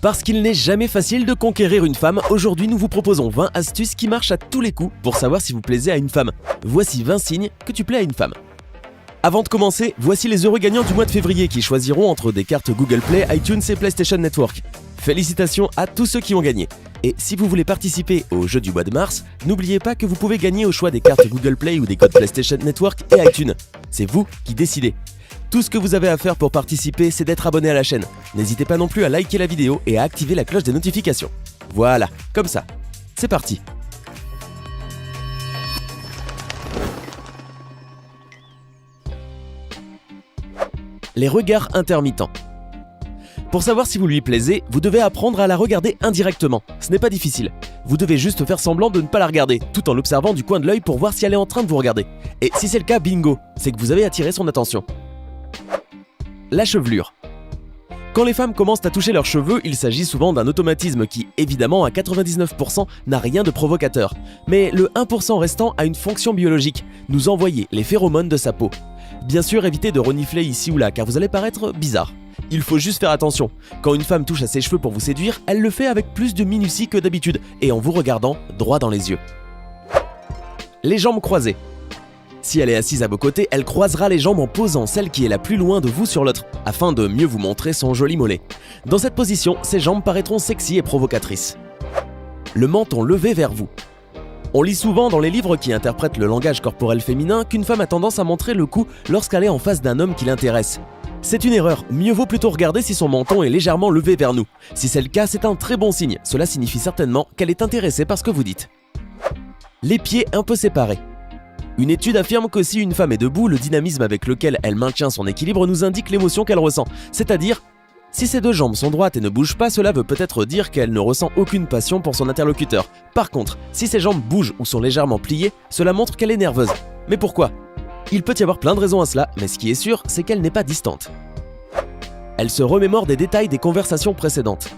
Parce qu'il n'est jamais facile de conquérir une femme, aujourd'hui nous vous proposons 20 astuces qui marchent à tous les coups pour savoir si vous plaisez à une femme. Voici 20 signes que tu plais à une femme. Avant de commencer, voici les heureux gagnants du mois de février qui choisiront entre des cartes Google Play, iTunes et PlayStation Network. Félicitations à tous ceux qui ont gagné. Et si vous voulez participer au jeu du mois de mars, n'oubliez pas que vous pouvez gagner au choix des cartes Google Play ou des codes PlayStation Network et iTunes. C'est vous qui décidez. Tout ce que vous avez à faire pour participer, c'est d'être abonné à la chaîne. N'hésitez pas non plus à liker la vidéo et à activer la cloche des notifications. Voilà, comme ça. C'est parti. Les regards intermittents. Pour savoir si vous lui plaisez, vous devez apprendre à la regarder indirectement. Ce n'est pas difficile. Vous devez juste faire semblant de ne pas la regarder, tout en l'observant du coin de l'œil pour voir si elle est en train de vous regarder. Et si c'est le cas, bingo, c'est que vous avez attiré son attention. La chevelure. Quand les femmes commencent à toucher leurs cheveux, il s'agit souvent d'un automatisme qui, évidemment, à 99%, n'a rien de provocateur. Mais le 1% restant a une fonction biologique, nous envoyer les phéromones de sa peau. Bien sûr, évitez de renifler ici ou là, car vous allez paraître bizarre. Il faut juste faire attention. Quand une femme touche à ses cheveux pour vous séduire, elle le fait avec plus de minutie que d'habitude, et en vous regardant droit dans les yeux. Les jambes croisées. Si elle est assise à vos côtés, elle croisera les jambes en posant celle qui est la plus loin de vous sur l'autre, afin de mieux vous montrer son joli mollet. Dans cette position, ses jambes paraîtront sexy et provocatrices. Le menton levé vers vous. On lit souvent dans les livres qui interprètent le langage corporel féminin qu'une femme a tendance à montrer le cou lorsqu'elle est en face d'un homme qui l'intéresse. C'est une erreur, mieux vaut plutôt regarder si son menton est légèrement levé vers nous. Si c'est le cas, c'est un très bon signe, cela signifie certainement qu'elle est intéressée par ce que vous dites. Les pieds un peu séparés. Une étude affirme que si une femme est debout, le dynamisme avec lequel elle maintient son équilibre nous indique l'émotion qu'elle ressent. C'est-à-dire, si ses deux jambes sont droites et ne bougent pas, cela veut peut-être dire qu'elle ne ressent aucune passion pour son interlocuteur. Par contre, si ses jambes bougent ou sont légèrement pliées, cela montre qu'elle est nerveuse. Mais pourquoi ? Il peut y avoir plein de raisons à cela, mais ce qui est sûr, c'est qu'elle n'est pas distante. Elle se remémore des détails des conversations précédentes.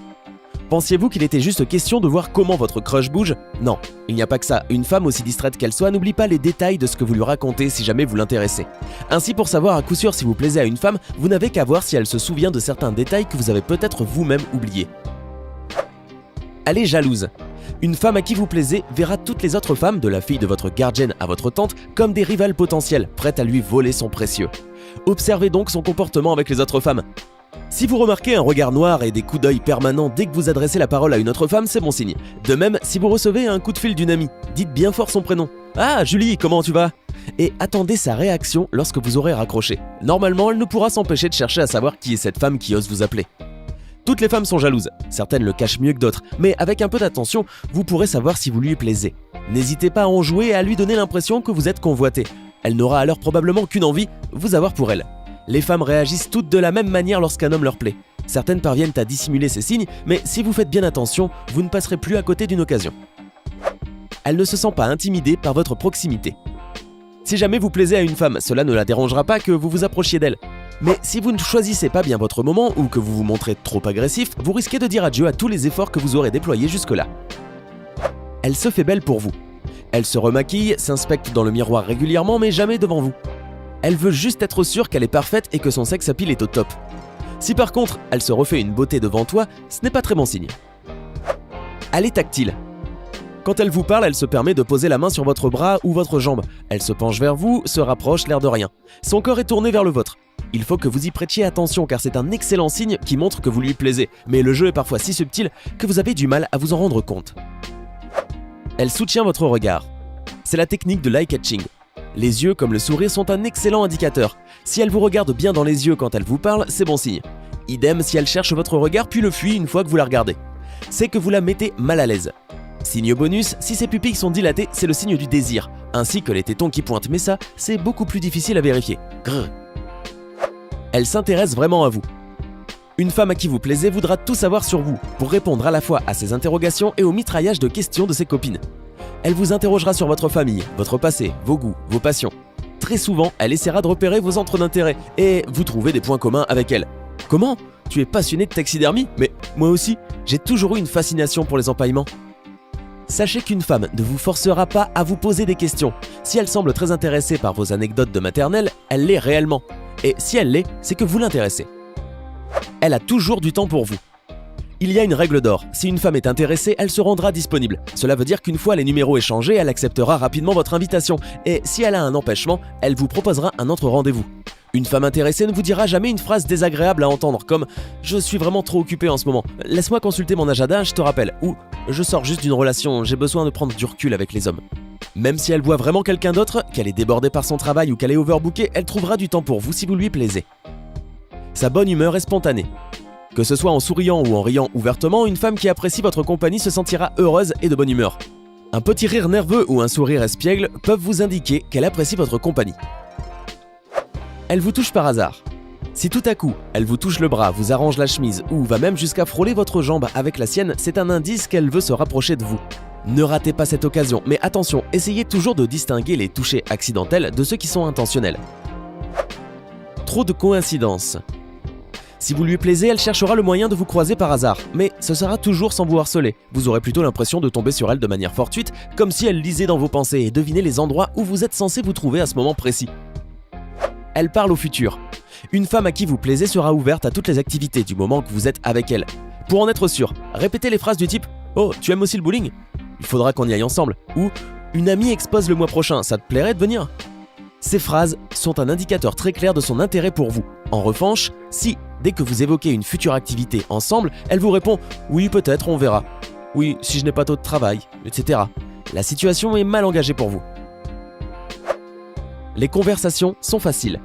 Pensiez-vous qu'il était juste question de voir comment votre crush bouge ? Non, il n'y a pas que ça. Une femme aussi distraite qu'elle soit n'oublie pas les détails de ce que vous lui racontez si jamais vous l'intéressez. Ainsi, pour savoir à coup sûr si vous plaisez à une femme, vous n'avez qu'à voir si elle se souvient de certains détails que vous avez peut-être vous-même oubliés. Elle est jalouse. Une femme à qui vous plaisez verra toutes les autres femmes, de la fille de votre gardienne à votre tante, comme des rivales potentielles, prêtes à lui voler son précieux. Observez donc son comportement avec les autres femmes. Si vous remarquez un regard noir et des coups d'œil permanents dès que vous adressez la parole à une autre femme, c'est bon signe. De même, si vous recevez un coup de fil d'une amie, dites bien fort son prénom. « Ah, Julie, comment tu vas ?» Et attendez sa réaction lorsque vous aurez raccroché. Normalement, elle ne pourra s'empêcher de chercher à savoir qui est cette femme qui ose vous appeler. Toutes les femmes sont jalouses, certaines le cachent mieux que d'autres, mais avec un peu d'attention, vous pourrez savoir si vous lui plaisez. N'hésitez pas à en jouer et à lui donner l'impression que vous êtes convoité. Elle n'aura alors probablement qu'une envie, vous avoir pour elle. Les femmes réagissent toutes de la même manière lorsqu'un homme leur plaît. Certaines parviennent à dissimuler ces signes, mais si vous faites bien attention, vous ne passerez plus à côté d'une occasion. Elle ne se sent pas intimidée par votre proximité. Si jamais vous plaisez à une femme, cela ne la dérangera pas que vous vous approchiez d'elle. Mais si vous ne choisissez pas bien votre moment ou que vous vous montrez trop agressif, vous risquez de dire adieu à tous les efforts que vous aurez déployés jusque-là. Elle se fait belle pour vous. Elle se remaquille, s'inspecte dans le miroir régulièrement, mais jamais devant vous. Elle veut juste être sûre qu'elle est parfaite et que son sex appeal est au top. Si par contre, elle se refait une beauté devant toi, ce n'est pas très bon signe. Elle est tactile. Quand elle vous parle, elle se permet de poser la main sur votre bras ou votre jambe. Elle se penche vers vous, se rapproche, l'air de rien. Son corps est tourné vers le vôtre. Il faut que vous y prêtiez attention car c'est un excellent signe qui montre que vous lui plaisez. Mais le jeu est parfois si subtil que vous avez du mal à vous en rendre compte. Elle soutient votre regard. C'est la technique de l'eye-catching. Les yeux comme le sourire sont un excellent indicateur. Si elle vous regarde bien dans les yeux quand elle vous parle, c'est bon signe. Idem si elle cherche votre regard puis le fuit une fois que vous la regardez. C'est que vous la mettez mal à l'aise. Signe bonus, si ses pupilles sont dilatées, c'est le signe du désir, ainsi que les tétons qui pointent, mais ça, c'est beaucoup plus difficile à vérifier. Grrr. Elle s'intéresse vraiment à vous. Une femme à qui vous plaisez voudra tout savoir sur vous, pour répondre à la fois à ses interrogations et au mitraillage de questions de ses copines. Elle vous interrogera sur votre famille, votre passé, vos goûts, vos passions. Très souvent, elle essaiera de repérer vos centres d'intérêt et vous trouvez des points communs avec elle. Comment ? Tu es passionné de taxidermie ? Mais moi aussi, j'ai toujours eu une fascination pour les empaillements. Sachez qu'une femme ne vous forcera pas à vous poser des questions. Si elle semble très intéressée par vos anecdotes de maternelle, elle l'est réellement. Et si elle l'est, c'est que vous l'intéressez. Elle a toujours du temps pour vous. Il y a une règle d'or, si une femme est intéressée, elle se rendra disponible. Cela veut dire qu'une fois les numéros échangés, elle acceptera rapidement votre invitation, et si elle a un empêchement, elle vous proposera un autre rendez-vous. Une femme intéressée ne vous dira jamais une phrase désagréable à entendre comme « Je suis vraiment trop occupé en ce moment, laisse-moi consulter mon agenda, je te rappelle » ou « Je sors juste d'une relation, j'ai besoin de prendre du recul avec les hommes ». Même si elle voit vraiment quelqu'un d'autre, qu'elle est débordée par son travail ou qu'elle est overbookée, elle trouvera du temps pour vous si vous lui plaisez. Sa bonne humeur est spontanée. Que ce soit en souriant ou en riant ouvertement, une femme qui apprécie votre compagnie se sentira heureuse et de bonne humeur. Un petit rire nerveux ou un sourire espiègle peuvent vous indiquer qu'elle apprécie votre compagnie. Elle vous touche par hasard. Si tout à coup, elle vous touche le bras, vous arrange la chemise ou va même jusqu'à frôler votre jambe avec la sienne, c'est un indice qu'elle veut se rapprocher de vous. Ne ratez pas cette occasion, mais attention, essayez toujours de distinguer les touchés accidentels de ceux qui sont intentionnels. Trop de coïncidences. Si vous lui plaisez, elle cherchera le moyen de vous croiser par hasard, mais ce sera toujours sans vous harceler. Vous aurez plutôt l'impression de tomber sur elle de manière fortuite, comme si elle lisait dans vos pensées et devinait les endroits où vous êtes censé vous trouver à ce moment précis. Elle parle au futur. Une femme à qui vous plaisez sera ouverte à toutes les activités du moment que vous êtes avec elle. Pour en être sûr, répétez les phrases du type « Oh, tu aimes aussi le bowling ? Il faudra qu'on y aille ensemble » ou « Une amie expose le mois prochain, ça te plairait de venir ?» Ces phrases sont un indicateur très clair de son intérêt pour vous. En revanche, si, dès que vous évoquez une future activité ensemble, elle vous répond « Oui, peut-être, on verra. Oui, si je n'ai pas tôt de travail, etc. » La situation est mal engagée pour vous. Les conversations sont faciles.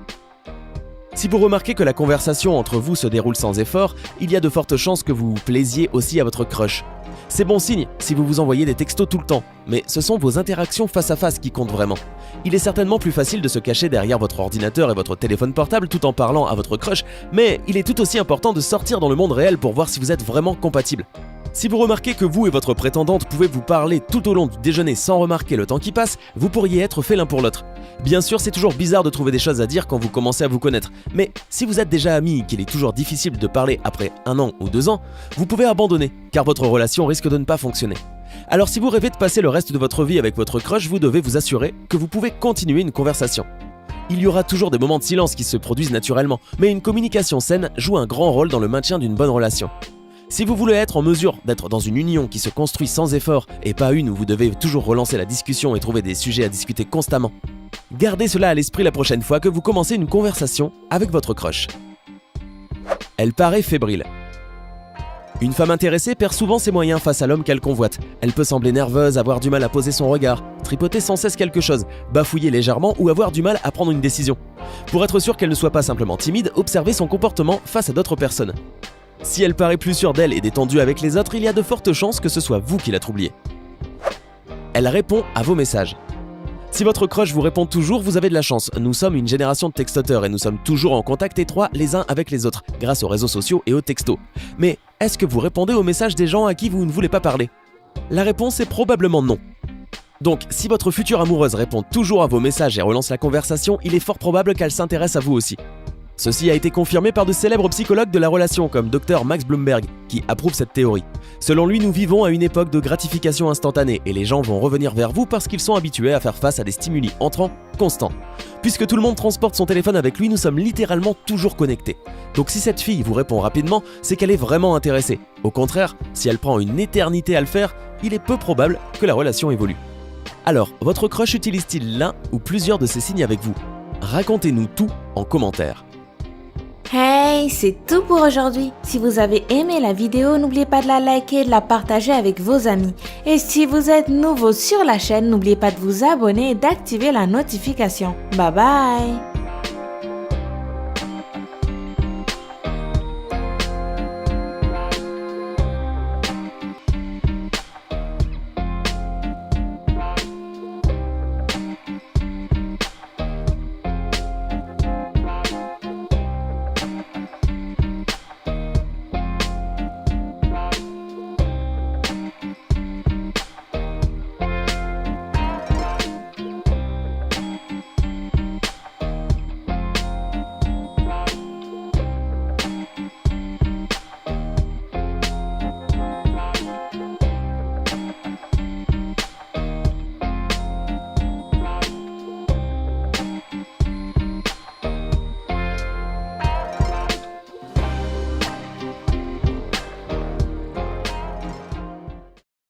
Si vous remarquez que la conversation entre vous se déroule sans effort, il y a de fortes chances que vous vous plaisiez aussi à votre crush. C'est bon signe si vous vous envoyez des textos tout le temps, mais ce sont vos interactions face à face qui comptent vraiment. Il est certainement plus facile de se cacher derrière votre ordinateur et votre téléphone portable tout en parlant à votre crush, mais il est tout aussi important de sortir dans le monde réel pour voir si vous êtes vraiment compatibles. Si vous remarquez que vous et votre prétendante pouvez vous parler tout au long du déjeuner sans remarquer le temps qui passe, vous pourriez être fait l'un pour l'autre. Bien sûr, c'est toujours bizarre de trouver des choses à dire quand vous commencez à vous connaître, mais si vous êtes déjà amis et qu'il est toujours difficile de parler après 1 an ou 2 ans, vous pouvez abandonner, car votre relation risque de ne pas fonctionner. Alors si vous rêvez de passer le reste de votre vie avec votre crush, vous devez vous assurer que vous pouvez continuer une conversation. Il y aura toujours des moments de silence qui se produisent naturellement, mais une communication saine joue un grand rôle dans le maintien d'une bonne relation. Si vous voulez être en mesure d'être dans une union qui se construit sans effort et pas une où vous devez toujours relancer la discussion et trouver des sujets à discuter constamment, gardez cela à l'esprit la prochaine fois que vous commencez une conversation avec votre crush. Elle paraît fébrile. Une femme intéressée perd souvent ses moyens face à l'homme qu'elle convoite. Elle peut sembler nerveuse, avoir du mal à poser son regard, tripoter sans cesse quelque chose, bafouiller légèrement ou avoir du mal à prendre une décision. Pour être sûr qu'elle ne soit pas simplement timide, observez son comportement face à d'autres personnes. Si elle paraît plus sûre d'elle et détendue avec les autres, il y a de fortes chances que ce soit vous qui la troubliez. Elle répond à vos messages. Si votre crush vous répond toujours, vous avez de la chance. Nous sommes une génération de textoteurs et nous sommes toujours en contact étroit les uns avec les autres, grâce aux réseaux sociaux et aux textos. Mais est-ce que vous répondez aux messages des gens à qui vous ne voulez pas parler ? La réponse est probablement non. Donc, si votre future amoureuse répond toujours à vos messages et relance la conversation, il est fort probable qu'elle s'intéresse à vous aussi. Ceci a été confirmé par de célèbres psychologues de la relation comme Dr Max Bloomberg, qui approuve cette théorie. Selon lui, nous vivons à une époque de gratification instantanée et les gens vont revenir vers vous parce qu'ils sont habitués à faire face à des stimuli entrants constants. Puisque tout le monde transporte son téléphone avec lui, nous sommes littéralement toujours connectés. Donc si cette fille vous répond rapidement, c'est qu'elle est vraiment intéressée. Au contraire, si elle prend une éternité à le faire, il est peu probable que la relation évolue. Alors, votre crush utilise-t-il l'un ou plusieurs de ces signes avec vous ? Racontez-nous tout en commentaire. Hey, c'est tout pour aujourd'hui. Si vous avez aimé la vidéo, n'oubliez pas de la liker et de la partager avec vos amis. Et si vous êtes nouveau sur la chaîne, n'oubliez pas de vous abonner et d'activer la notification. Bye bye!